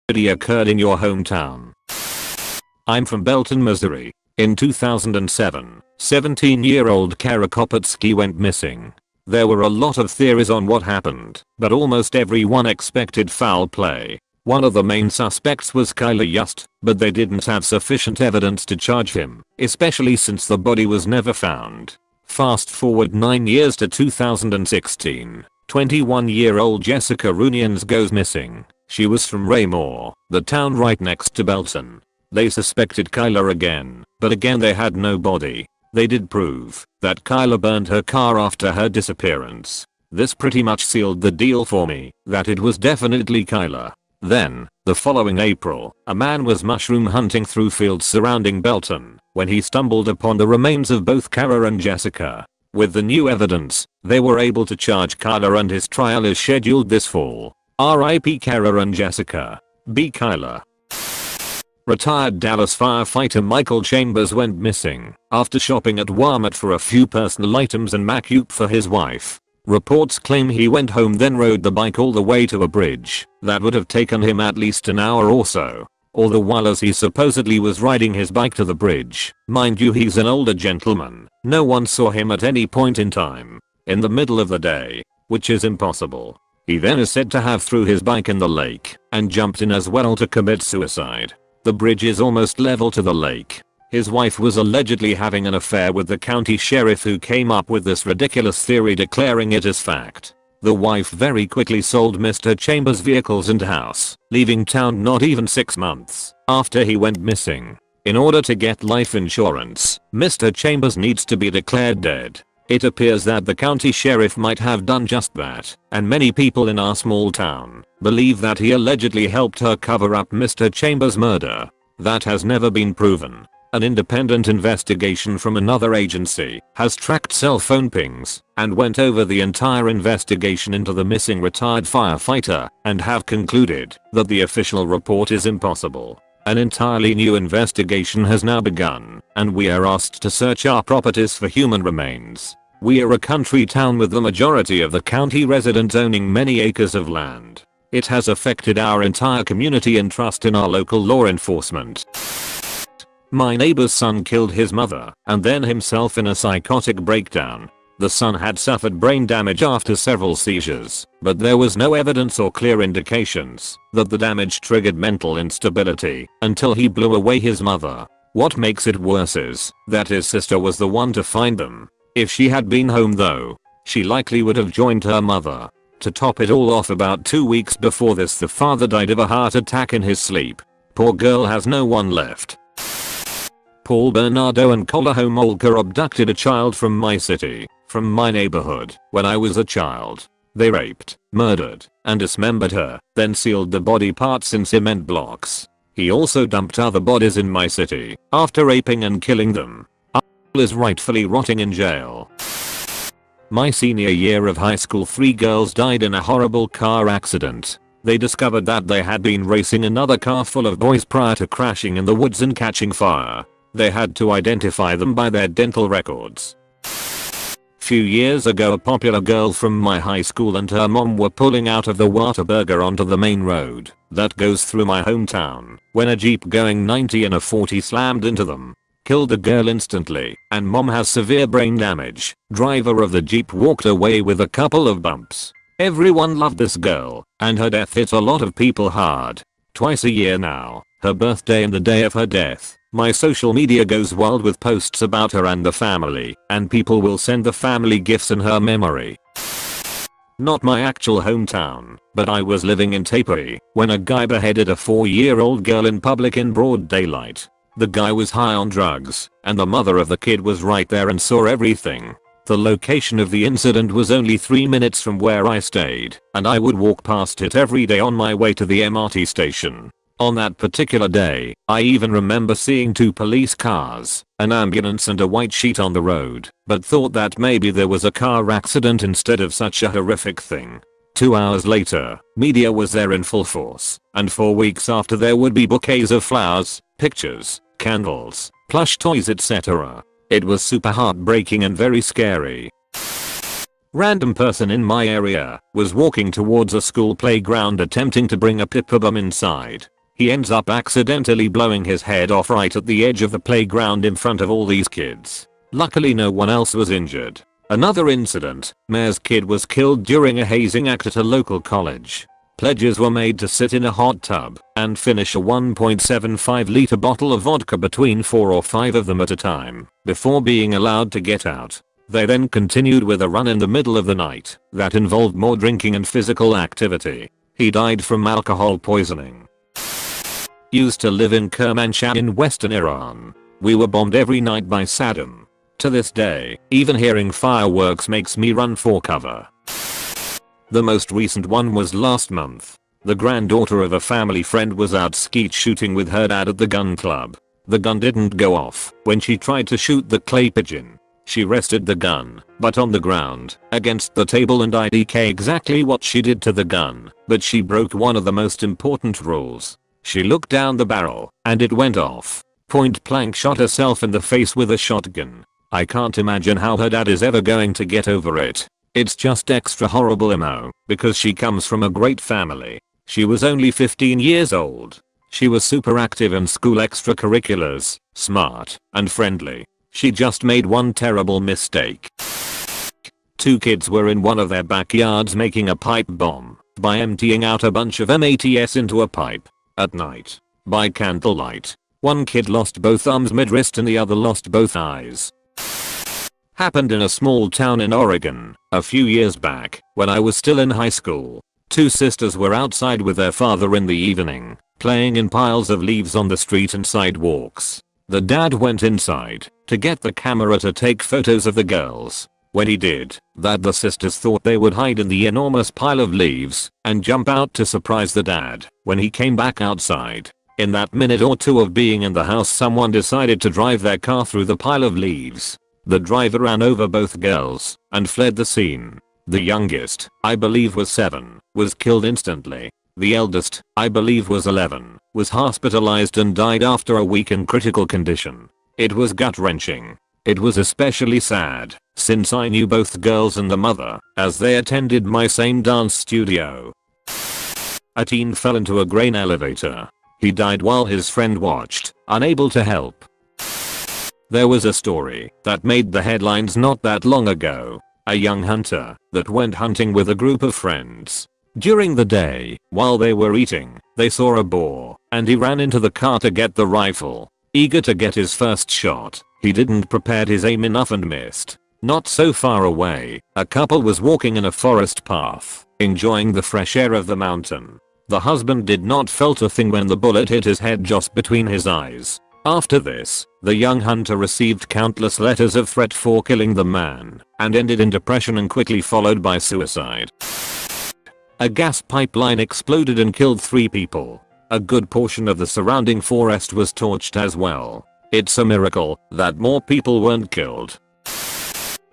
tragedy occurred in your hometown? I'm from Belton, Missouri. In 2007, 17-year-old Kara Kopetsky went missing. There were a lot of theories on what happened, but almost everyone expected foul play. One of the main suspects was Kyler Yust, but they didn't have sufficient evidence to charge him, especially since the body was never found. Fast forward 9 years to 2016. 21-year-old Jessica Runians goes missing. She was from Raymore, the town right next to Belton. They suspected Kyler again, but again they had no body. They did prove that Kyler burned her car after her disappearance. This pretty much sealed the deal for me, that it was definitely Kyler. Then, the following April, a man was mushroom hunting through fields surrounding Belton when he stumbled upon the remains of both Kara and Jessica. With the new evidence, they were able to charge Kyler, and his trial is scheduled this fall. R.I.P. Kara and Jessica. B. Kyler. Retired Dallas firefighter Michael Chambers went missing after shopping at Walmart for a few personal items and MacUp for his wife. Reports claim he went home then rode the bike all the way to a bridge that would have taken him at least an hour or so. All the while as he supposedly was riding his bike to the bridge. Mind you, he's an older gentleman. No one saw him at any point in time. In the middle of the day, which is impossible. He then is said to have threw his bike in the lake and jumped in as well to commit suicide. The bridge is almost level to the lake. His wife was allegedly having an affair with the county sheriff, who came up with this ridiculous theory, declaring it as fact. The wife very quickly sold Mr. Chambers' vehicles and house, leaving town not even 6 months after he went missing. In order to get life insurance, Mr. Chambers needs to be declared dead. It appears that the county sheriff might have done just that, and many people in our small town believe that he allegedly helped her cover up Mr. Chambers' murder. That has never been proven. An independent investigation from another agency has tracked cell phone pings and went over the entire investigation into the missing retired firefighter and have concluded that the official report is impossible. An entirely new investigation has now begun, and we are asked to search our properties for human remains. We are a country town with the majority of the county residents owning many acres of land. It has affected our entire community and trust in our local law enforcement. My neighbor's son killed his mother and then himself in a psychotic breakdown. The son had suffered brain damage after several seizures, but there was no evidence or clear indications that the damage triggered mental instability until he blew away his mother. What makes it worse is that his sister was the one to find them. If she had been home though, she likely would have joined her mother. To top it all off, about 2 weeks before this, the father died of a heart attack in his sleep. Poor girl has no one left. Paul Bernardo and Colaho Molker abducted a child from my city, from my neighborhood, when I was a child. They raped, murdered, and dismembered her, then sealed the body parts in cement blocks. He also dumped other bodies in my city, after raping and killing them. Paul is rightfully rotting in jail. My senior year of high school, 3 girls died in a horrible car accident. They discovered that they had been racing another car full of boys prior to crashing in the woods and catching fire. They had to identify them by their dental records. Few years ago, a popular girl from my high school and her mom were pulling out of the Whataburger onto the main road that goes through my hometown when a Jeep going 90 in a 40 slammed into them. Killed the girl instantly, and mom has severe brain damage. Driver of the Jeep walked away with a couple of bumps. Everyone loved this girl, and her death hit a lot of people hard. Twice a year now, her birthday and the day of her death, my social media goes wild with posts about her and the family, and people will send the family gifts in her memory. Not my actual hometown, but I was living in Tapari when a guy beheaded a 4-year-old girl in public in broad daylight. The guy was high on drugs, and the mother of the kid was right there and saw everything. The location of the incident was only 3 minutes from where I stayed, and I would walk past it every day on my way to the MRT station. On that particular day, I even remember seeing 2 police cars, an ambulance and a white sheet on the road, but thought that maybe there was a car accident instead of such a horrific thing. 2 hours later, media was there in full force, and for weeks after there would be bouquets of flowers, pictures, candles, plush toys, etc. It was super heartbreaking and very scary. Random person in my area was walking towards a school playground attempting to bring a pippa bomb inside. He ends up accidentally blowing his head off right at the edge of the playground in front of all these kids. Luckily no one else was injured. Another incident, mayor's kid was killed during a hazing act at a local college. Pledges were made to sit in a hot tub and finish a 1.75 liter bottle of vodka between 4 or 5 of them at a time before being allowed to get out. They then continued with a run in the middle of the night that involved more drinking and physical activity. He died from alcohol poisoning. Used to live in Kermanshah in western Iran. We were bombed every night by Saddam. To this day, even hearing fireworks makes me run for cover. The most recent one was last month. The granddaughter of a family friend was out skeet shooting with her dad at the gun club. The gun didn't go off when she tried to shoot the clay pigeon. She rested the gun, but on the ground, against the table, and IDK exactly what she did to the gun, but she broke one of the most important rules. She looked down the barrel, and it went off. Point blank shot herself in the face with a shotgun. I can't imagine how her dad is ever going to get over it. It's just extra horrible emo, because she comes from a great family. She was only 15 years old. She was super active in school extracurriculars, smart, and friendly. She just made one terrible mistake. 2 kids were in one of their backyards making a pipe bomb by emptying out a bunch of MATS into a pipe at night by candlelight. One kid lost both arms mid-wrist and the other lost both eyes. Happened in a small town in Oregon a few years back when I was still in high school. 2 sisters were outside with their father in the evening, playing in piles of leaves on the street and sidewalks. The dad went inside to get the camera to take photos of the girls. When he did that, the sisters thought they would hide in the enormous pile of leaves and jump out to surprise the dad when he came back outside. In that minute or two of being in the house, someone decided to drive their car through the pile of leaves. The driver ran over both girls and fled the scene. The youngest, I believe was 7, was killed instantly. The eldest, I believe was 11, was hospitalized and died after a week in critical condition. It was gut-wrenching. It was especially sad since I knew both girls and the mother, as they attended my same dance studio. A teen fell into a grain elevator. He died while his friend watched, unable to help. There was a story that made the headlines not that long ago. A young hunter that went hunting with a group of friends. During the day, while they were eating, they saw a boar, and he ran into the car to get the rifle. Eager to get his first shot, he didn't prepare his aim enough and missed. Not so far away, a couple was walking in a forest path, enjoying the fresh air of the mountain. The husband did not felt a thing when the bullet hit his head just between his eyes. After this, the young hunter received countless letters of threat for killing the man, and ended in depression and quickly followed by suicide. A gas pipeline exploded and killed 3 people. A good portion of the surrounding forest was torched as well. It's a miracle that more people weren't killed.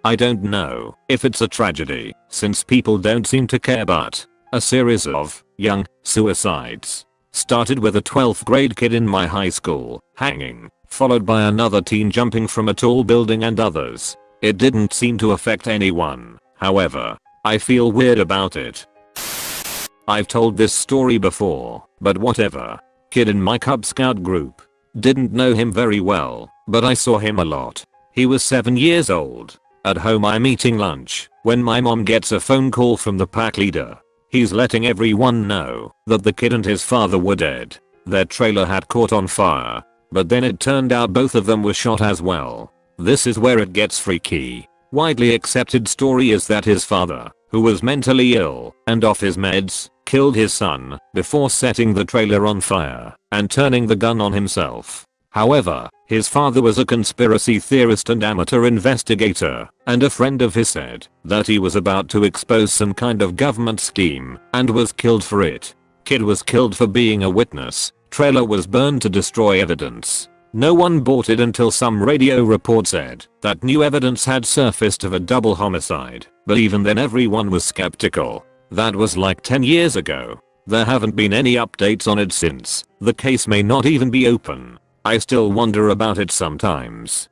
I don't know if it's a tragedy, since people don't seem to care, but a series of young suicides started with a 12th grade kid in my high school hanging, followed by another teen jumping from a tall building and others. It didn't seem to affect anyone. However, I feel weird about it. I've told this story before, but whatever. Kid in my Cub Scout group. Didn't know him very well, but I saw him a lot. He was 7 years old. At home I'm eating lunch when my mom gets a phone call from the pack leader. He's letting everyone know that the kid and his father were dead. Their trailer had caught on fire, but then it turned out both of them were shot as well. This is where it gets freaky. Widely accepted story is that his father, who was mentally ill and off his meds, killed his son before setting the trailer on fire and turning the gun on himself. However, his father was a conspiracy theorist and amateur investigator, and a friend of his said that he was about to expose some kind of government scheme and was killed for it. Kid was killed for being a witness. Trailer was burned to destroy evidence. No one bought it until some radio report said that new evidence had surfaced of a double homicide, but even then everyone was skeptical. That was like 10 years ago. There haven't been any updates on it since. The case may not even be open. I still wonder about it sometimes.